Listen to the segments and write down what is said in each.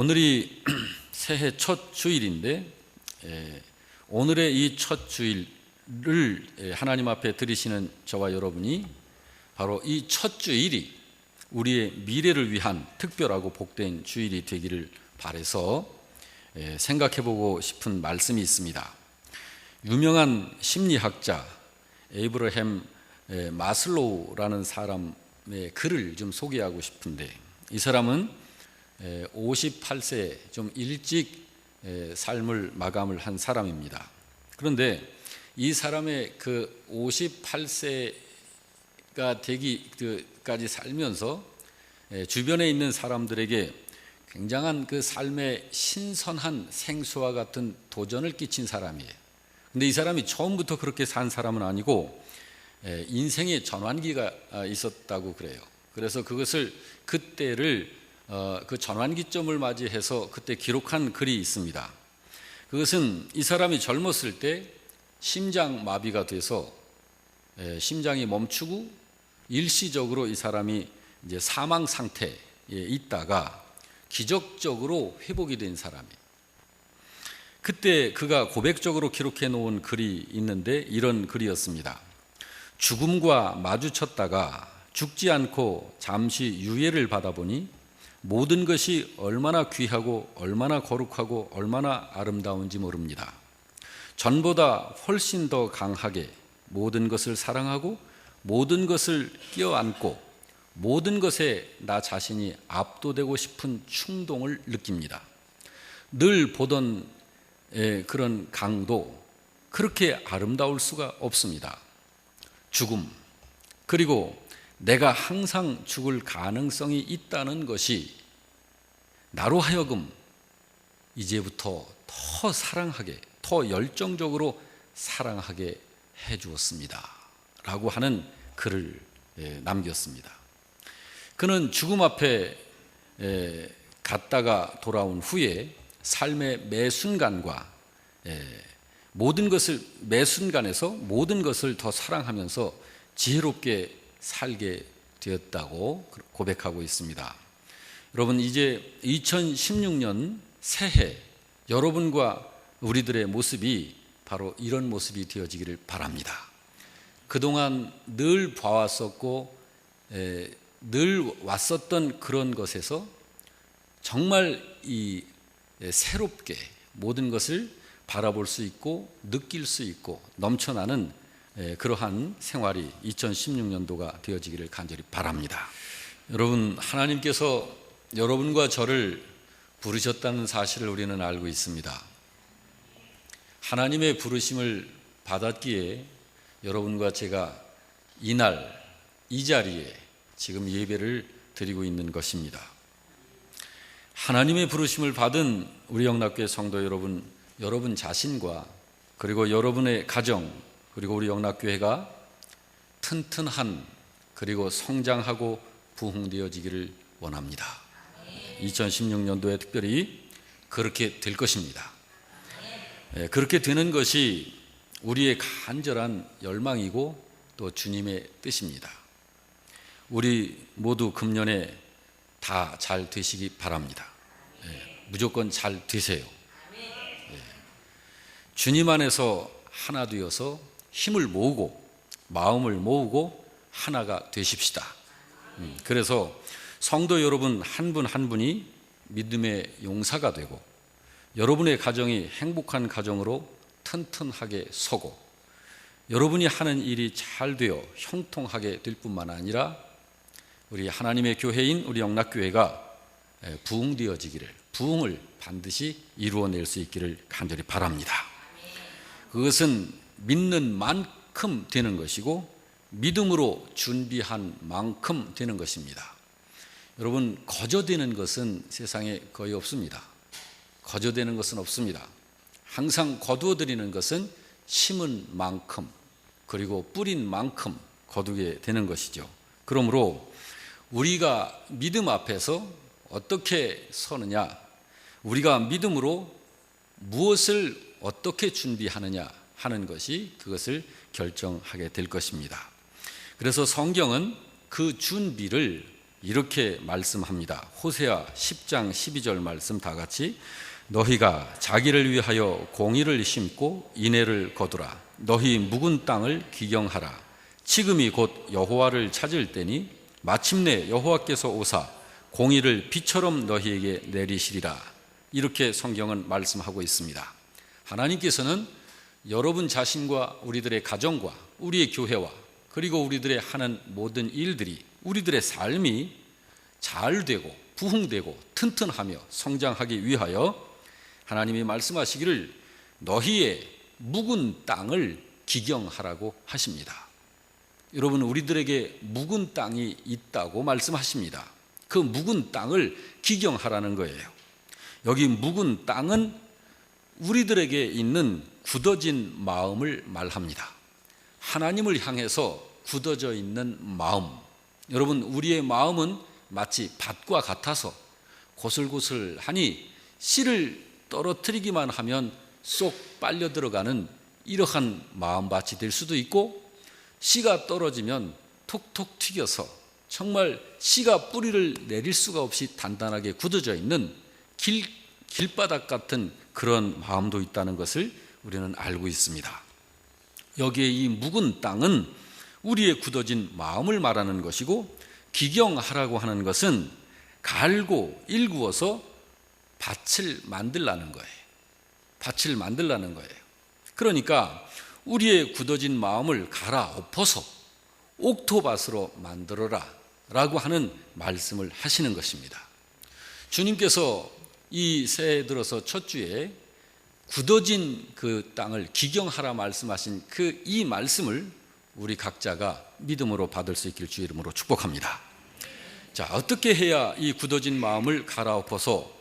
오늘이 새해 첫 주일인데 오늘의 이 첫 주일을 하나님 앞에 드리시는 저와 여러분이 바로 이 첫 주일이 우리의 미래를 위한 특별하고 복된 주일이 되기를 바라서 생각해보고 싶은 말씀이 있습니다. 유명한 심리학자 에이브러햄 마슬로우라는 사람의 글을 좀 소개하고 싶은데, 이 사람은 58세 좀 일찍 삶을 마감을 한 사람입니다. 그런데 이 사람의 그 58세가 되기까지 살면서 주변에 있는 사람들에게 굉장한 그 삶의 신선한 생수와 같은 도전을 끼친 사람이에요. 근데 이 사람이 처음부터 그렇게 산 사람은 아니고 인생의 전환기가 있었다고 그래요. 그래서 그것을 그때를 그 전환기점을 맞이해서 그때 기록한 글이 있습니다. 그것은 이 사람이 젊었을 때 심장 마비가 돼서 심장이 멈추고 일시적으로 이 사람이 이제 사망 상태에 있다가 기적적으로 회복이 된 사람이에요. 그때 그가 고백적으로 기록해 놓은 글이 있는데 이런 글이었습니다. 죽음과 마주쳤다가 죽지 않고 잠시 유예를 받아보니 모든 것이 얼마나 귀하고 얼마나 거룩하고 얼마나 아름다운지 모릅니다. 전보다 훨씬 더 강하게 모든 것을 사랑하고 모든 것을 껴안고 모든 것에 나 자신이 압도되고 싶은 충동을 느낍니다. 늘 보던 그런 강도, 그렇게 아름다울 수가 없습니다. 죽음, 그리고 내가 항상 죽을 가능성이 있다는 것이 나로 하여금 이제부터 더 사랑하게, 더 열정적으로 사랑하게 해주었습니다 라고 하는 글을 남겼습니다. 그는 죽음 앞에 갔다가 돌아온 후에 삶의 매 순간과 매 순간에서 모든 것을 더 사랑하면서 지혜롭게 살게 되었다고 고백하고 있습니다. 여러분, 이제 2016년 새해 여러분과 우리들의 모습이 바로 이런 모습이 되어지기를 바랍니다. 그동안 늘 봐왔었고 늘 왔었던 그런 것에서 정말 새롭게 모든 것을 바라볼 수 있고 느낄 수 있고 넘쳐나는 그러한 생활이 2016년도가 되어지기를 간절히 바랍니다. 여러분, 하나님께서 여러분과 저를 부르셨다는 사실을 우리는 알고 있습니다. 하나님의 부르심을 받았기에 여러분과 제가 이날 이 자리에 지금 예배를 드리고 있는 것입니다. 하나님의 부르심을 받은 우리 영락교회 성도 여러분, 여러분 자신과 그리고 여러분의 가정, 그리고 우리 영락교회가 튼튼한 그리고 성장하고 부흥되어지기를 원합니다. 2016년도에 특별히 그렇게 될 것입니다. 그렇게 되는 것이 우리의 간절한 열망이고 또 주님의 뜻입니다. 우리 모두 금년에 다 잘 되시기 바랍니다. 무조건 잘 되세요. 주님 안에서 하나 되어서 힘을 모으고 마음을 모으고 하나가 되십시다. 그래서 성도 여러분 한 분 한 분이 믿음의 용사가 되고 여러분의 가정이 행복한 가정으로 튼튼하게 서고 여러분이 하는 일이 잘 되어 형통하게 될 뿐만 아니라 우리 하나님의 교회인 우리 영락교회가 부흥되어지기를, 부흥을 반드시 이루어낼 수 있기를 간절히 바랍니다. 그것은 믿는 만큼 되는 것이고 믿음으로 준비한 만큼 되는 것입니다. 여러분, 거저되는 것은 세상에 거의 없습니다. 거저되는 것은 없습니다. 항상 거두어드리는 것은 심은 만큼 그리고 뿌린 만큼 거두게 되는 것이죠. 그러므로 우리가 믿음 앞에서 어떻게 서느냐, 우리가 믿음으로 무엇을 어떻게 준비하느냐 하는 것이 그것을 결정하게 될 것입니다. 그래서 성경은 그 준비를 이렇게 말씀합니다. 호세아 10장 12절 말씀 다 같이 너희가 자기를 위하여 공의를 심고 인애를 거두라. 너희 묵은 땅을 기경하라. 지금이 곧 여호와를 찾을 때니 마침내 여호와께서 오사 공의를 비처럼 너희에게 내리시리라. 이렇게 성경은 말씀하고 있습니다. 하나님께서는 여러분 자신과 우리들의 가정과 우리의 교회와 그리고 우리들의 하는 모든 일들이 우리들의 삶이 잘 되고 부흥되고 튼튼하며 성장하기 위하여 하나님이 말씀하시기를 너희의 묵은 땅을 기경하라고 하십니다. 여러분, 우리들에게 묵은 땅이 있다고 말씀하십니다. 그 묵은 땅을 기경하라는 거예요. 여기 묵은 땅은 우리들에게 있는 굳어진 마음을 말합니다. 하나님을 향해서 굳어져 있는 마음. 여러분, 우리의 마음은 마치 밭과 같아서 고슬고슬하니 씨를 떨어뜨리기만 하면 쏙 빨려 들어가는 이러한 마음밭이 될 수도 있고, 씨가 떨어지면 톡톡 튀겨서 정말 씨가 뿌리를 내릴 수가 없이 단단하게 굳어져 있는 길바닥 같은 그런 마음도 있다는 것을 우리는 알고 있습니다. 여기에 이 묵은 땅은 우리의 굳어진 마음을 말하는 것이고, 기경하라고 하는 것은 갈고 일구어서 밭을 만들라는 거예요. 밭을 만들라는 거예요. 그러니까 우리의 굳어진 마음을 갈아엎어서 옥토밭으로 만들어라 라고 하는 말씀을 하시는 것입니다. 주님께서 이 새해 들어서 첫 주에 굳어진 그 땅을 기경하라 말씀하신 이 말씀을 우리 각자가 믿음으로 받을 수 있길 주의 이름으로 축복합니다. 자, 어떻게 해야 이 굳어진 마음을 갈아엎어서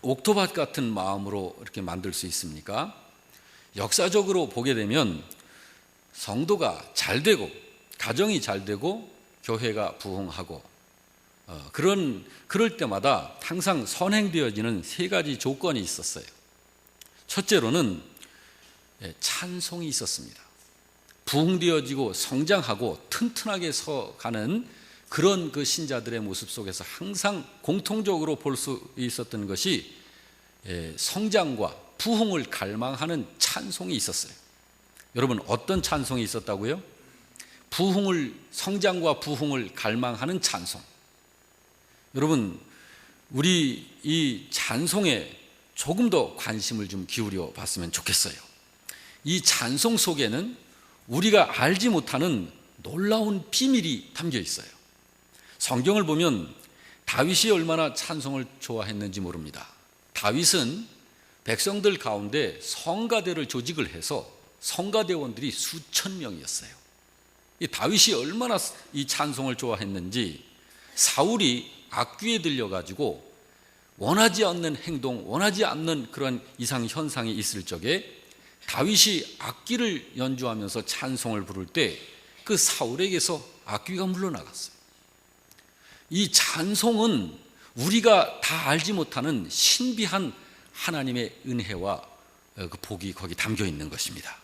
옥토밭 같은 마음으로 이렇게 만들 수 있습니까? 역사적으로 보게 되면 성도가 잘 되고 가정이 잘 되고 교회가 부흥하고 그럴 때마다 항상 선행되어지는 세 가지 조건이 있었어요. 첫째로는 찬송이 있었습니다. 부흥되어지고 성장하고 튼튼하게 서가는 그런 그 신자들의 모습 속에서 항상 공통적으로 볼 수 있었던 것이 성장과 부흥을 갈망하는 찬송이 있었어요. 여러분, 어떤 찬송이 있었다고요? 성장과 부흥을 갈망하는 찬송. 여러분, 우리 이 찬송에 조금 더 관심을 좀 기울여 봤으면 좋겠어요. 이 찬송 속에는 우리가 알지 못하는 놀라운 비밀이 담겨 있어요. 성경을 보면 다윗이 얼마나 찬송을 좋아했는지 모릅니다. 다윗은 백성들 가운데 성가대를 조직을 해서 성가대원들이 수천 명이었어요. 이 다윗이 얼마나 이 찬송을 좋아했는지 사울이 악귀에 들려가지고 원하지 않는 행동, 원하지 않는 그런 이상 현상이 있을 적에 다윗이 악기를 연주하면서 찬송을 부를 때 그 사울에게서 악귀가 물러나갔어요. 이 찬송은 우리가 다 알지 못하는 신비한 하나님의 은혜와 그 복이 거기 담겨 있는 것입니다.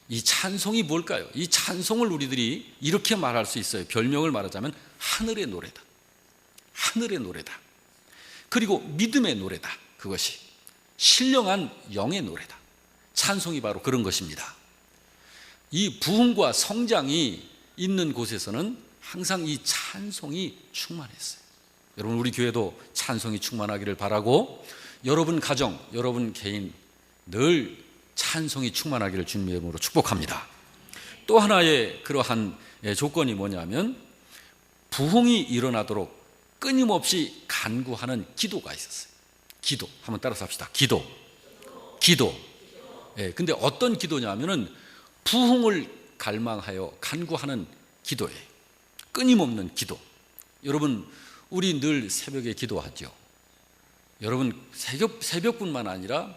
이 찬송이 뭘까요? 이 찬송을 우리들이 이렇게 말할 수 있어요. 별명을 말하자면 하늘의 노래다. 하늘의 노래다. 그리고 믿음의 노래다. 그것이 신령한 영의 노래다. 찬송이 바로 그런 것입니다. 이 부흥과 성장이 있는 곳에서는 항상 이 찬송이 충만했어요. 여러분, 우리 교회도 찬송이 충만하기를 바라고, 여러분 가정, 여러분 개인 늘 찬송이 충만하기를 주님의 이름으로 축복합니다. 또 하나의 그러한 조건이 뭐냐면 부흥이 일어나도록 끊임없이 간구하는 기도가 있었어요. 기도, 한번 따라서 합시다. 기도. 근데 어떤 기도냐면은 부흥을 갈망하여 간구하는 기도예요. 끊임없는 기도. 여러분, 우리 늘 새벽에 기도하죠. 여러분, 새벽뿐만 아니라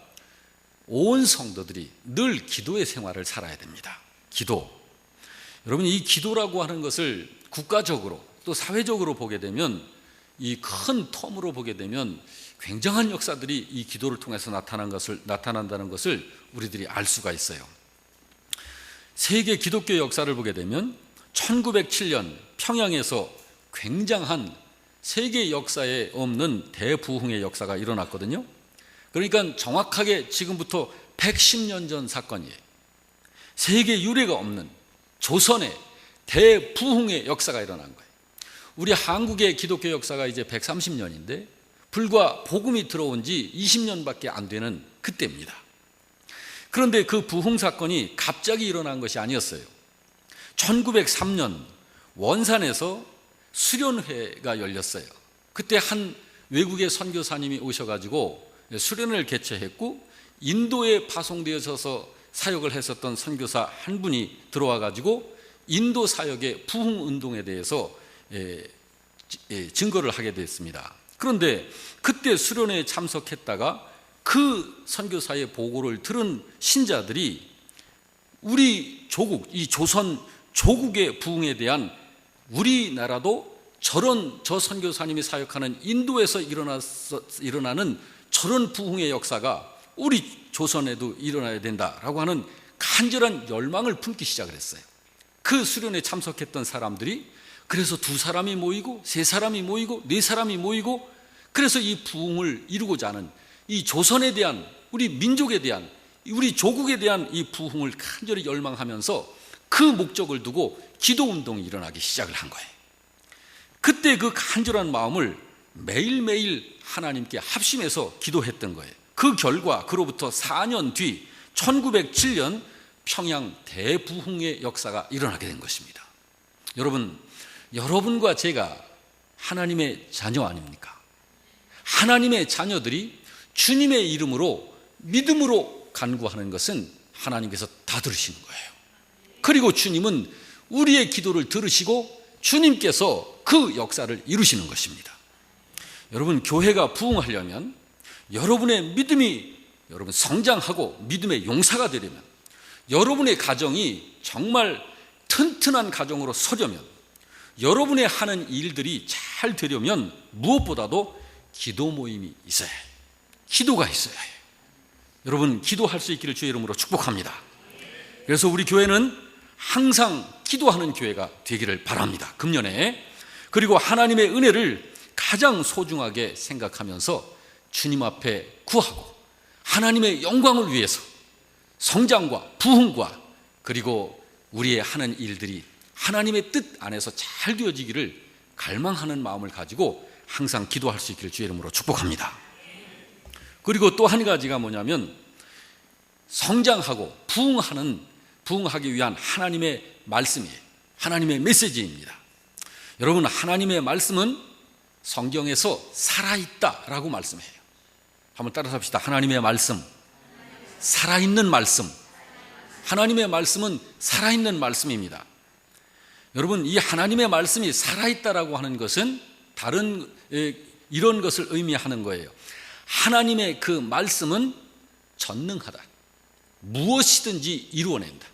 온 성도들이 늘 기도의 생활을 살아야 됩니다. 기도. 여러분, 이 기도라고 하는 것을 국가적으로 또 사회적으로 보게 되면, 이 큰 텀으로 보게 되면 굉장한 역사들이 이 기도를 통해서 나타난다는 것을 우리들이 알 수가 있어요. 세계 기독교 역사를 보게 되면 1907년 평양에서 굉장한 세계 역사에 없는 대부흥의 역사가 일어났거든요. 그러니까 정확하게 지금부터 110년 전 사건이에요. 세계 유례가 없는 조선의 대부흥의 역사가 일어난 거예요. 우리 한국의 기독교 역사가 이제 130년인데 불과 복음이 들어온 지 20년밖에 안 되는 그때입니다. 그런데 그 부흥 사건이 갑자기 일어난 것이 아니었어요. 1903년 원산에서 수련회가 열렸어요. 그때 한 외국의 선교사님이 오셔가지고 수련을 개최했고, 인도에 파송되어서 사역을 했었던 선교사 한 분이 들어와가지고 인도 사역의 부흥 운동에 대해서 증거를 하게 됐습니다. 그런데 그때 수련회에 참석했다가 그 선교사의 보고를 들은 신자들이 우리 조국, 이 조선 조국의 부흥에 대한, 우리나라도 저 선교사님이 사역하는 인도에서 일어나는 저런 부흥의 역사가 우리 조선에도 일어나야 된다라고 하는 간절한 열망을 품기 시작을 했어요. 그 수련에 참석했던 사람들이 그래서 2사람이 모이고 3사람이 모이고 4사람이 모이고, 그래서 이 부흥을 이루고자 하는, 이 조선에 대한, 우리 민족에 대한, 우리 조국에 대한 이 부흥을 간절히 열망하면서 그 목적을 두고 기도운동이 일어나기 시작을 한 거예요. 그때 그 간절한 마음을 매일매일 하나님께 합심해서 기도했던 거예요. 그 결과 그로부터 4년 뒤 1907년 평양 대부흥의 역사가 일어나게 된 것입니다. 여러분과 제가 하나님의 자녀 아닙니까? 하나님의 자녀들이 주님의 이름으로 믿음으로 간구하는 것은 하나님께서 다 들으시는 거예요. 그리고 주님은 우리의 기도를 들으시고 주님께서 그 역사를 이루시는 것입니다. 여러분, 교회가 부흥하려면, 여러분의 믿음이 성장하고 믿음의 용사가 되려면, 여러분의 가정이 정말 튼튼한 가정으로 서려면, 여러분의 하는 일들이 잘 되려면 무엇보다도 기도 모임이 있어야 해요. 기도가 있어야 해요. 여러분, 기도할 수 있기를 주의 이름으로 축복합니다. 그래서 우리 교회는 항상 기도하는 교회가 되기를 바랍니다. 금년에. 그리고 하나님의 은혜를 가장 소중하게 생각하면서 주님 앞에 구하고 하나님의 영광을 위해서 성장과 부흥과, 그리고 우리의 하는 일들이 하나님의 뜻 안에서 잘 되어지기를 갈망하는 마음을 가지고 항상 기도할 수 있기를 주의 이름으로 축복합니다. 그리고 또 한 가지가 뭐냐면, 성장하고 부흥하기 위한 하나님의 말씀이에요. 하나님의 메시지입니다. 여러분, 하나님의 말씀은 성경에서 살아있다라고 말씀해요. 한번 따라서 합시다. 하나님의 말씀, 살아있는 말씀. 하나님의 말씀은 살아있는 말씀입니다. 여러분, 이 하나님의 말씀이 살아있다라고 하는 것은 다른 이런 것을 의미하는 거예요. 하나님의 그 말씀은 전능하다. 무엇이든지 이루어낸다.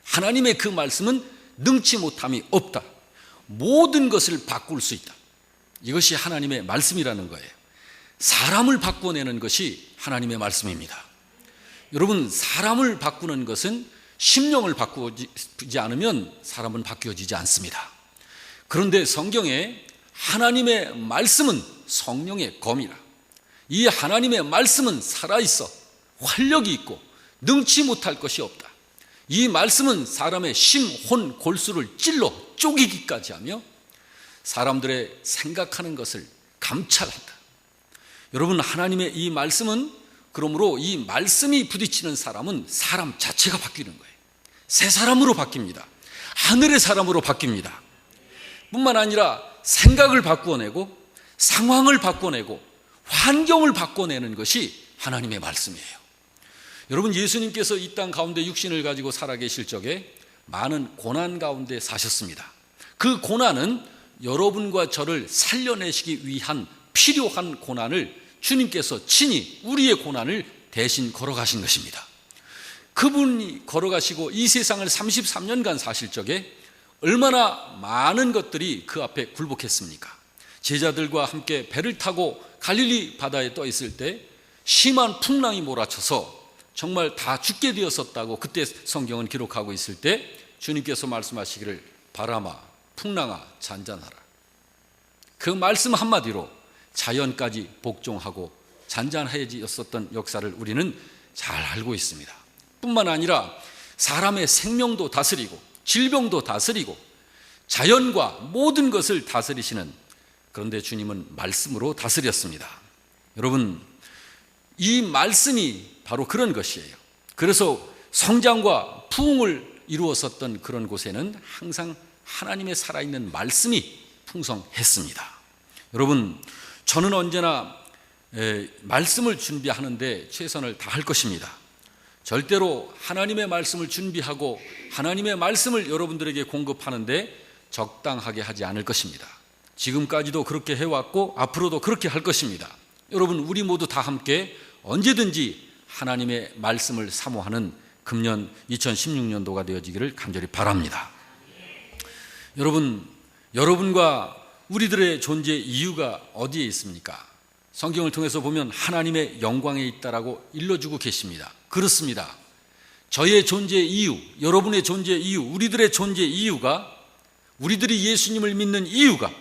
하나님의 그 말씀은 능치 못함이 없다. 모든 것을 바꿀 수 있다. 이것이 하나님의 말씀이라는 거예요. 사람을 바꿔내는 것이 하나님의 말씀입니다. 여러분, 사람을 바꾸는 것은 심령을 바꾸지 않으면 사람은 바뀌어지지 않습니다. 그런데 성경에 하나님의 말씀은 성령의 검이라. 이 하나님의 말씀은 살아있어 활력이 있고 능치 못할 것이 없다. 이 말씀은 사람의 심, 혼, 골수를 찔러 쪼개기까지 하며 사람들의 생각하는 것을 감찰한다. 여러분, 하나님의 이 말씀은, 그러므로 이 말씀이 부딪히는 사람은 사람 자체가 바뀌는 거예요. 새 사람으로 바뀝니다. 하늘의 사람으로 바뀝니다. 뿐만 아니라 생각을 바꾸어내고 상황을 바꿔내고 환경을 바꿔내는 것이 하나님의 말씀이에요. 여러분, 예수님께서 이 땅 가운데 육신을 가지고 살아계실 적에 많은 고난 가운데 사셨습니다. 그 고난은 여러분과 저를 살려내시기 위한 필요한 고난을 주님께서 친히 우리의 고난을 대신 걸어가신 것입니다. 그분이 걸어가시고 이 세상을 33년간 사실 적에 얼마나 많은 것들이 그 앞에 굴복했습니까? 제자들과 함께 배를 타고 갈릴리 바다에 떠 있을 때 심한 풍랑이 몰아쳐서 정말 다 죽게 되었었다고 그때 성경은 기록하고 있을 때 주님께서 말씀하시기를 바람아 풍랑아 잔잔하라. 그 말씀 한마디로 자연까지 복종하고 잔잔해졌었던 역사를 우리는 잘 알고 있습니다. 뿐만 아니라 사람의 생명도 다스리고 질병도 다스리고 자연과 모든 것을 다스리시는, 그런데 주님은 말씀으로 다스렸습니다. 여러분, 이 말씀이 바로 그런 것이에요. 그래서 성장과 부흥을 이루었었던 그런 곳에는 항상 하나님의 살아있는 말씀이 풍성했습니다. 여러분, 저는 언제나 말씀을 준비하는데 최선을 다할 것입니다. 절대로 하나님의 말씀을 준비하고 하나님의 말씀을 여러분들에게 공급하는데 적당하게 하지 않을 것입니다. 지금까지도 그렇게 해왔고 앞으로도 그렇게 할 것입니다. 여러분, 우리 모두 다 함께 언제든지 하나님의 말씀을 사모하는 금년 2016년도가 되어지기를 간절히 바랍니다. 여러분, 여러분과 우리들의 존재 이유가 어디에 있습니까? 성경을 통해서 보면 하나님의 영광에 있다라고 일러주고 계십니다. 그렇습니다. 저의 존재 이유, 여러분의 존재 이유, 우리들의 존재 이유가, 우리들이 예수님을 믿는 이유가,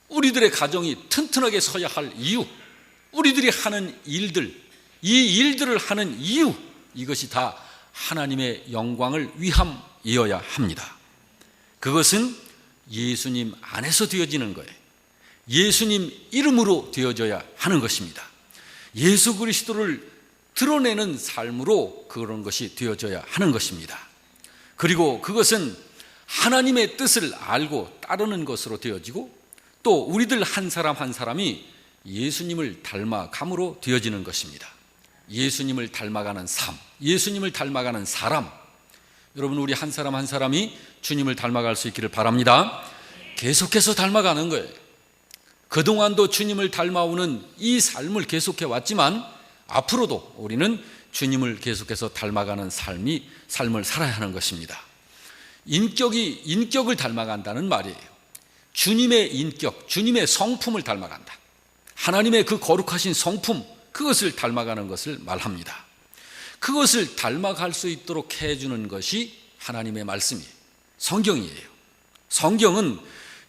우리들의 가정이 튼튼하게 서야 할 이유, 우리들이 하는 일들, 이 일들을 하는 이유, 이것이 다 하나님의 영광을 위함이어야 합니다. 그것은 예수님 안에서 되어지는 거예요. 예수님 이름으로 되어져야 하는 것입니다. 예수 그리스도를 드러내는 삶으로 그런 것이 되어져야 하는 것입니다. 그리고 그것은 하나님의 뜻을 알고 따르는 것으로 되어지고, 또 우리들 한 사람 한 사람이 예수님을 닮아감으로 되어지는 것입니다. 예수님을 닮아가는 삶, 예수님을 닮아가는 사람, 여러분, 우리 한 사람 한 사람이 주님을 닮아갈 수 있기를 바랍니다. 계속해서 닮아가는 거예요. 그동안도 주님을 닮아오는 이 삶을 계속해 왔지만 앞으로도 우리는 주님을 계속해서 닮아가는 삶을 살아야 하는 것입니다. 인격을 닮아간다는 말이에요. 주님의 인격, 주님의 성품을 닮아간다. 하나님의 그 거룩하신 성품, 그것을 닮아가는 것을 말합니다. 그것을 닮아갈 수 있도록 해주는 것이 하나님의 말씀이에요. 성경이에요. 성경은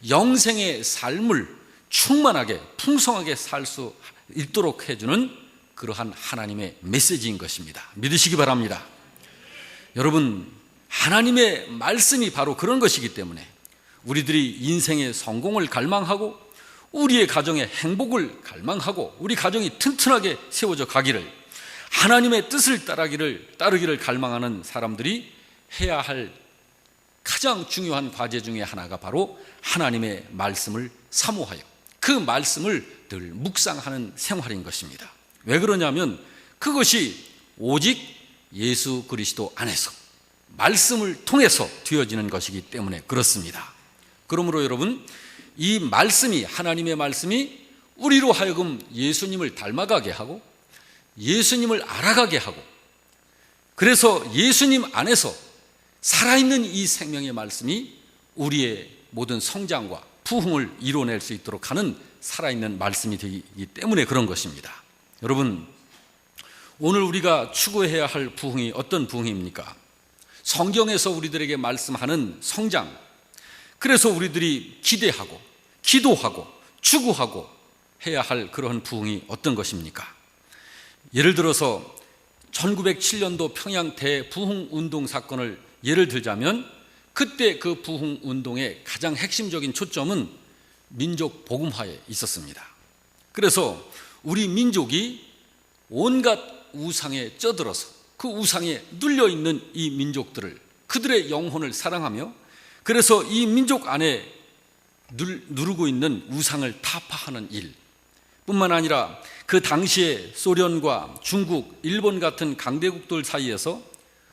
영생의 삶을 충만하게 풍성하게 살 수 있도록 해주는 그러한 하나님의 메시지인 것입니다. 믿으시기 바랍니다. 여러분, 하나님의 말씀이 바로 그런 것이기 때문에 우리들이 인생의 성공을 갈망하고 우리의 가정의 행복을 갈망하고 우리 가정이 튼튼하게 세워져 가기를, 하나님의 뜻을 따르기를 갈망하는 사람들이 해야 할 가장 중요한 과제 중에 하나가 바로 하나님의 말씀을 사모하여 그 말씀을 늘 묵상하는 생활인 것입니다. 왜 그러냐면 그것이 오직 예수 그리스도 안에서 말씀을 통해서 되어지는 것이기 때문에 그렇습니다. 그러므로 여러분, 이 말씀이, 하나님의 말씀이 우리로 하여금 예수님을 닮아가게 하고 예수님을 알아가게 하고, 그래서 예수님 안에서 살아있는 이 생명의 말씀이 우리의 모든 성장과 부흥을 이뤄낼 수 있도록 하는 살아있는 말씀이 되기 때문에 그런 것입니다. 여러분, 오늘 우리가 추구해야 할 부흥이 어떤 부흥입니까? 성경에서 우리들에게 말씀하는 성장, 그래서 우리들이 기대하고 기도하고 추구하고 해야 할 그런 부흥이 어떤 것입니까? 예를 들어서 1907년도 평양 대부흥운동 사건을 예를 들자면, 그때 그 부흥운동의 가장 핵심적인 초점은 민족 복음화에 있었습니다. 그래서 우리 민족이 온갖 우상에 쩌들어서 그 우상에 눌려있는 이 민족들을, 그들의 영혼을 사랑하며, 그래서 이 민족 안에 누르고 있는 우상을 타파하는 일 뿐만 아니라 그 당시에 소련과 중국, 일본 같은 강대국들 사이에서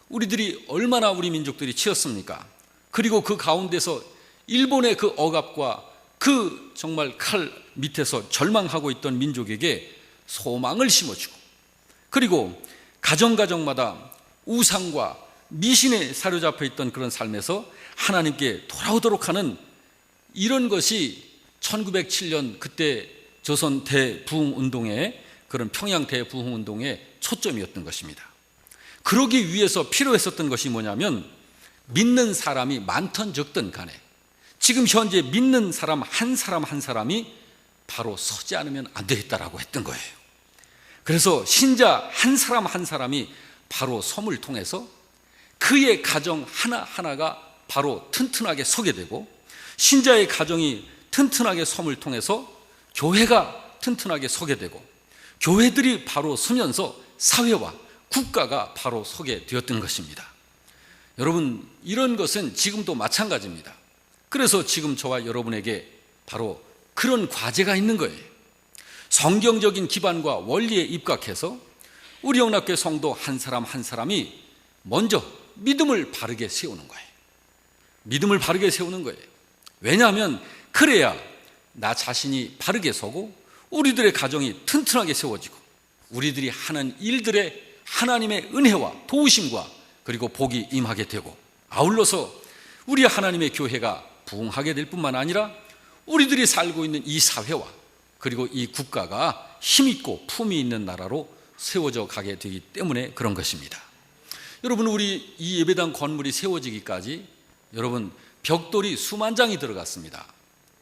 우리들이 얼마나 우리 민족들이 치였습니까? 그리고 그 가운데서 일본의 그 억압과 그 정말 칼 밑에서 절망하고 있던 민족에게 소망을 심어주고, 그리고 가정가정마다 우상과 미신에 사로잡혀 있던 그런 삶에서 하나님께 돌아오도록 하는 이런 것이 1907년 그때 조선 대부흥운동의, 그런 평양 대부흥운동의 초점이었던 것입니다. 그러기 위해서 필요했었던 것이 뭐냐면, 믿는 사람이 많든 적든 간에 지금 현재 믿는 사람 한 사람이 바로 서지 않으면 안 되겠다라고 했던 거예요. 그래서 신자 한 사람 한 사람이 바로 섬을 통해서 그의 가정 하나하나가 바로 튼튼하게 서게 되고, 신자의 가정이 튼튼하게 섬을 통해서 교회가 튼튼하게 서게 되고, 교회들이 바로 서면서 사회와 국가가 바로 서게 되었던 것입니다. 여러분, 이런 것은 지금도 마찬가지입니다. 그래서 지금 저와 여러분에게 바로 그런 과제가 있는 거예요. 성경적인 기반과 원리에 입각해서 우리 영락교회 성도 한 사람 한 사람이 먼저 믿음을 바르게 세우는 거예요. 믿음을 바르게 세우는 거예요. 왜냐하면 그래야 나 자신이 바르게 서고 우리들의 가정이 튼튼하게 세워지고 우리들이 하는 일들에 하나님의 은혜와 도우심과 그리고 복이 임하게 되고, 아울러서 우리 하나님의 교회가 부흥하게 될 뿐만 아니라 우리들이 살고 있는 이 사회와 그리고 이 국가가 힘있고 품이 있는 나라로 세워져 가게 되기 때문에 그런 것입니다. 여러분, 우리 이 예배당 건물이 세워지기까지 여러분 벽돌이 수만 장이 들어갔습니다.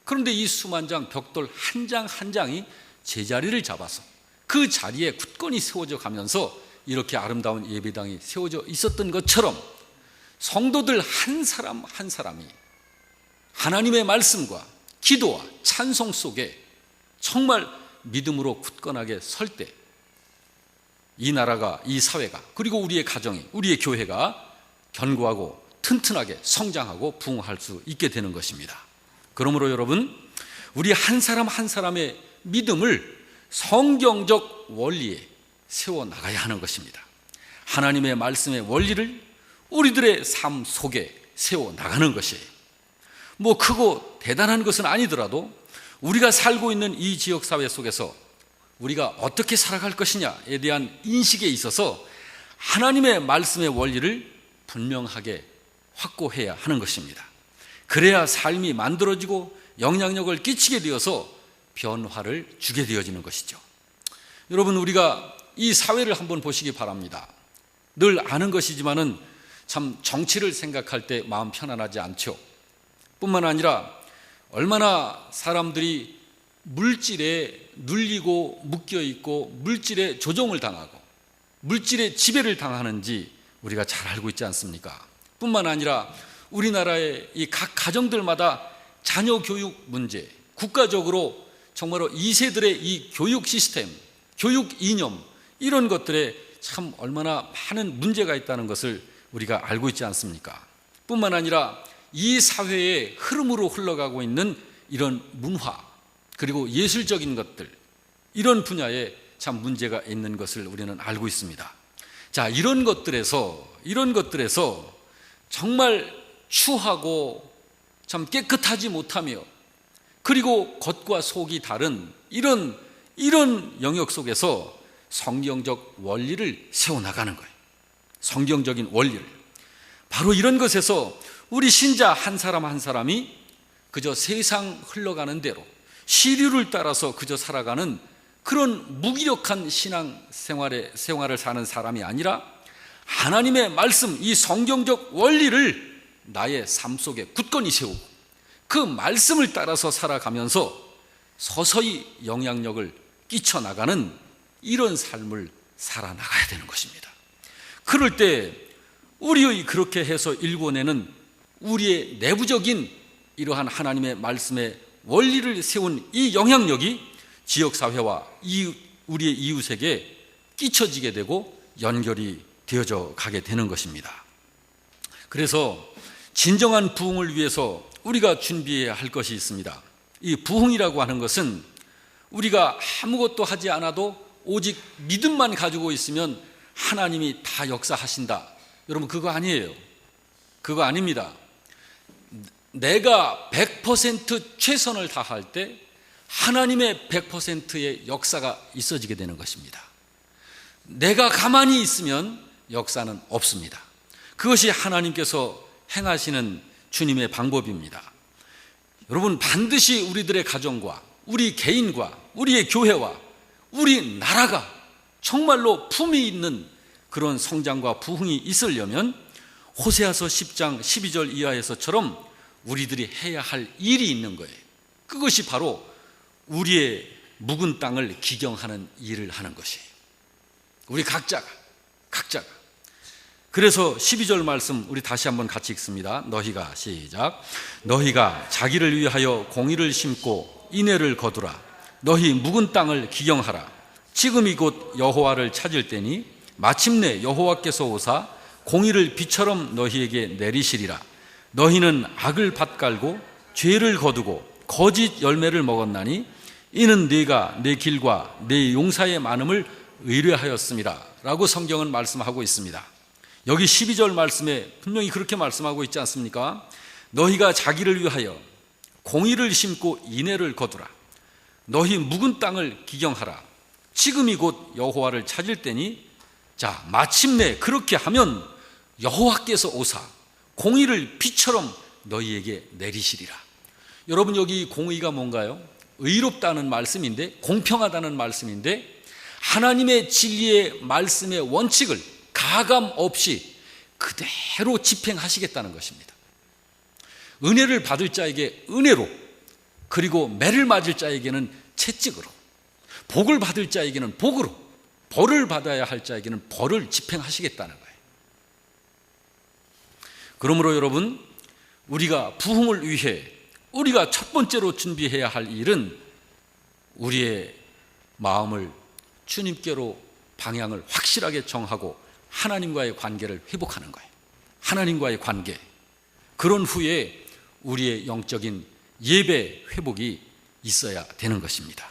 그런데 이 수만 장 벽돌 한 장 한 장이 제자리를 잡아서 그 자리에 굳건히 세워져 가면서 이렇게 아름다운 예배당이 세워져 있었던 것처럼 성도들 한 사람 한 사람이 하나님의 말씀과 기도와 찬송 속에 정말 믿음으로 굳건하게 설 때 이 나라가, 이 사회가, 그리고 우리의 가정이, 우리의 교회가 견고하고 튼튼하게 성장하고 부흥할 수 있게 되는 것입니다. 그러므로 여러분, 우리 한 사람 한 사람의 믿음을 성경적 원리에 세워나가야 하는 것입니다. 하나님의 말씀의 원리를 우리들의 삶 속에 세워나가는 것이에요. 뭐 크고 대단한 것은 아니더라도 우리가 살고 있는 이 지역사회 속에서 우리가 어떻게 살아갈 것이냐에 대한 인식에 있어서 하나님의 말씀의 원리를 분명하게 확고해야 하는 것입니다. 그래야 삶이 만들어지고 영향력을 끼치게 되어서 변화를 주게 되어지는 것이죠. 여러분, 우리가 이 사회를 한번 보시기 바랍니다. 늘 아는 것이지만은 참 정치를 생각할 때 마음 편안하지 않죠. 뿐만 아니라 얼마나 사람들이 물질에 눌리고 묶여있고 물질에 조종을 당하고 물질에 지배를 당하는지 우리가 잘 알고 있지 않습니까? 뿐만 아니라 우리나라의 이 각 가정들마다 자녀 교육 문제, 국가적으로 정말로 2세들의 이 교육 시스템, 교육 이념, 이런 것들에 참 얼마나 많은 문제가 있다는 것을 우리가 알고 있지 않습니까? 뿐만 아니라 이 사회의 흐름으로 흘러가고 있는 이런 문화, 그리고 예술적인 것들, 이런 분야에 참 문제가 있는 것을 우리는 알고 있습니다. 자, 이런 것들에서 정말 추하고 참 깨끗하지 못하며 그리고 겉과 속이 다른 이런 영역 속에서 성경적 원리를 세워나가는 거예요. 성경적인 원리를. 바로 이런 것에서 우리 신자 한 사람 한 사람이 그저 세상 흘러가는 대로 시류를 따라서 그저 살아가는 그런 무기력한 신앙 생활을 사는 사람이 아니라 하나님의 말씀, 이 성경적 원리를 나의 삶 속에 굳건히 세우고 그 말씀을 따라서 살아가면서 서서히 영향력을 끼쳐나가는 이런 삶을 살아나가야 되는 것입니다. 그럴 때 우리의 그렇게 해서 일궈내는 우리의 내부적인 이러한 하나님의 말씀의 원리를 세운 이 영향력이 지역사회와 우리의 이웃에게 끼쳐지게 되고 연결이 되어져 가게 되는 것입니다. 그래서 진정한 부흥을 위해서 우리가 준비해야 할 것이 있습니다. 이 부흥이라고 하는 것은 우리가 아무것도 하지 않아도 오직 믿음만 가지고 있으면 하나님이 다 역사하신다. 여러분, 그거 아니에요. 그거 아닙니다. 내가 100% 최선을 다할 때 하나님의 100%의 역사가 있어지게 되는 것입니다. 내가 가만히 있으면 역사는 없습니다. 그것이 하나님께서 행하시는 주님의 방법입니다. 여러분, 반드시 우리들의 가정과 우리 개인과 우리의 교회와 우리 나라가 정말로 품이 있는 그런 성장과 부흥이 있으려면 호세아서 10장 12절 이하에서처럼 우리들이 해야 할 일이 있는 거예요. 그것이 바로 우리의 묵은 땅을 기경하는 일을 하는 것이에요. 우리 각자가. 그래서 12절 말씀 우리 다시 한번 같이 읽습니다. 너희가 시작. 너희가 자기를 위하여 공의를 심고 인애를 거두라. 너희 묵은 땅을 기경하라. 지금이 곧 여호와를 찾을 때니 마침내 여호와께서 오사 공의를 비처럼 너희에게 내리시리라. 너희는 악을 밭갈고 죄를 거두고 거짓 열매를 먹었나니 이는 네가 내 길과 내 용사의 많음을 의뢰하였음이라 라고 성경은 말씀하고 있습니다. 여기 12절 말씀에 분명히 그렇게 말씀하고 있지 않습니까? 너희가 자기를 위하여 공의를 심고 인애를 거두라. 너희 묵은 땅을 기경하라. 지금이 곧 여호와를 찾을 때니 자 마침내 그렇게 하면 여호와께서 오사 공의를 비처럼 너희에게 내리시리라. 여러분 여기 공의가 뭔가요? 의롭다는 말씀인데, 공평하다는 말씀인데, 하나님의 진리의 말씀의 원칙을 가감 없이 그대로 집행하시겠다는 것입니다. 은혜를 받을 자에게 은혜로, 그리고 매를 맞을 자에게는 채찍으로, 복을 받을 자에게는 복으로, 벌을 받아야 할 자에게는 벌을 집행하시겠다는 거예요. 그러므로 여러분, 우리가 부흥을 위해 우리가 첫 번째로 준비해야 할 일은 우리의 마음을 주님께로 방향을 확실하게 정하고 하나님과의 관계를 회복하는 거예요. 하나님과의 관계. 그런 후에 우리의 영적인 예배 회복이 있어야 되는 것입니다.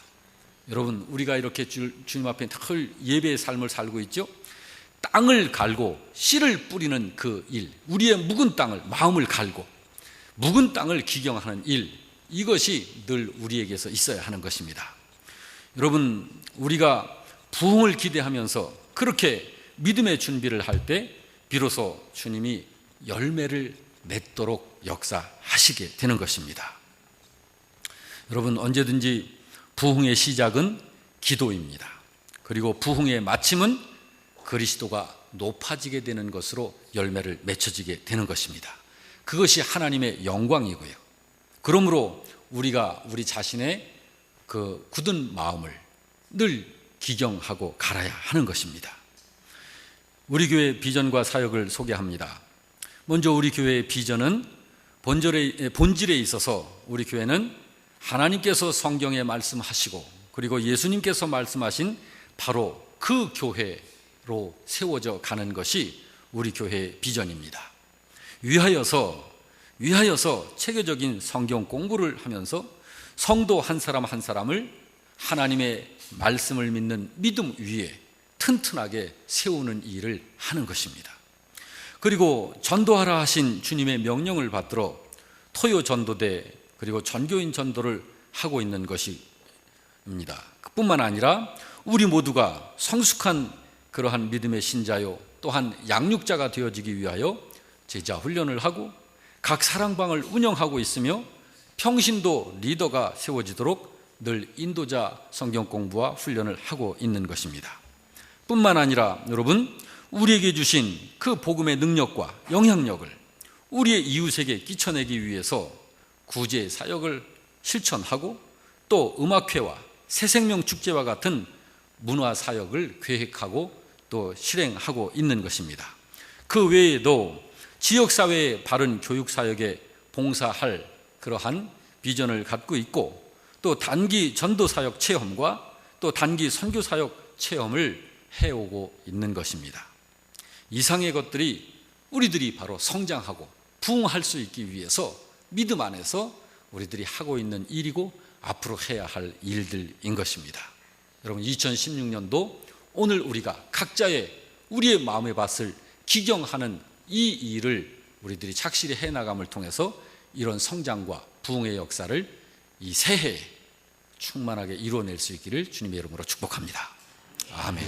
여러분, 우리가 이렇게 주님 앞에 늘 예배의 삶을 살고 있죠? 땅을 갈고 씨를 뿌리는 그 일, 우리의 묵은 땅을, 마음을 갈고 묵은 땅을 기경하는 일, 이것이 늘 우리에게서 있어야 하는 것입니다. 여러분, 우리가 부흥을 기대하면서 그렇게 믿음의 준비를 할 때 비로소 주님이 열매를 맺도록 역사하시게 되는 것입니다. 여러분, 언제든지 부흥의 시작은 기도입니다. 그리고 부흥의 마침은 그리스도가 높아지게 되는 것으로 열매를 맺혀지게 되는 것입니다. 그것이 하나님의 영광이고요. 그러므로 우리가 우리 자신의 그 굳은 마음을 늘 기경하고 갈아야 하는 것입니다. 우리 교회 비전과 사역을 소개합니다. 먼저 우리 교회의 비전은 본질에 있어서 우리 교회는 하나님께서 성경에 말씀하시고 그리고 예수님께서 말씀하신 바로 그 교회로 세워져 가는 것이 우리 교회의 비전입니다. 위하여서 체계적인 성경 공부를 하면서 성도 한 사람 한 사람을 하나님의 말씀을 믿는 믿음 위에 튼튼하게 세우는 일을 하는 것입니다. 그리고 전도하라 하신 주님의 명령을 받들어 토요 전도대 그리고 전교인 전도를 하고 있는 것입니다. 그뿐만 아니라 우리 모두가 성숙한 그러한 믿음의 신자요 또한 양육자가 되어지기 위하여 제자 훈련을 하고 각 사랑방을 운영하고 있으며 평신도 리더가 세워지도록 늘 인도자 성경 공부와 훈련을 하고 있는 것입니다. 뿐만 아니라 여러분, 우리에게 주신 그 복음의 능력과 영향력을 우리의 이웃에게 끼쳐내기 위해서 구제 사역을 실천하고 또 음악회와 새생명 축제와 같은 문화 사역을 계획하고 또 실행하고 있는 것입니다. 그 외에도 지역사회의 바른 교육사역에 봉사할 그러한 비전을 갖고 있고 또 단기 전도사역 체험과 또 단기 선교사역 체험을 해오고 있는 것입니다. 이상의 것들이 우리들이 바로 성장하고 부흥할 수 있기 위해서 믿음 안에서 우리들이 하고 있는 일이고 앞으로 해야 할 일들인 것입니다. 여러분, 2016년도 오늘 우리가 각자의 우리의 마음의 밭을 기경하는 이 일을 우리들이 착실히 해나감을 통해서 이런 성장과 부흥의 역사를 이 새해에 충만하게 이루어낼 수 있기를 주님의 이름으로 축복합니다. 아멘.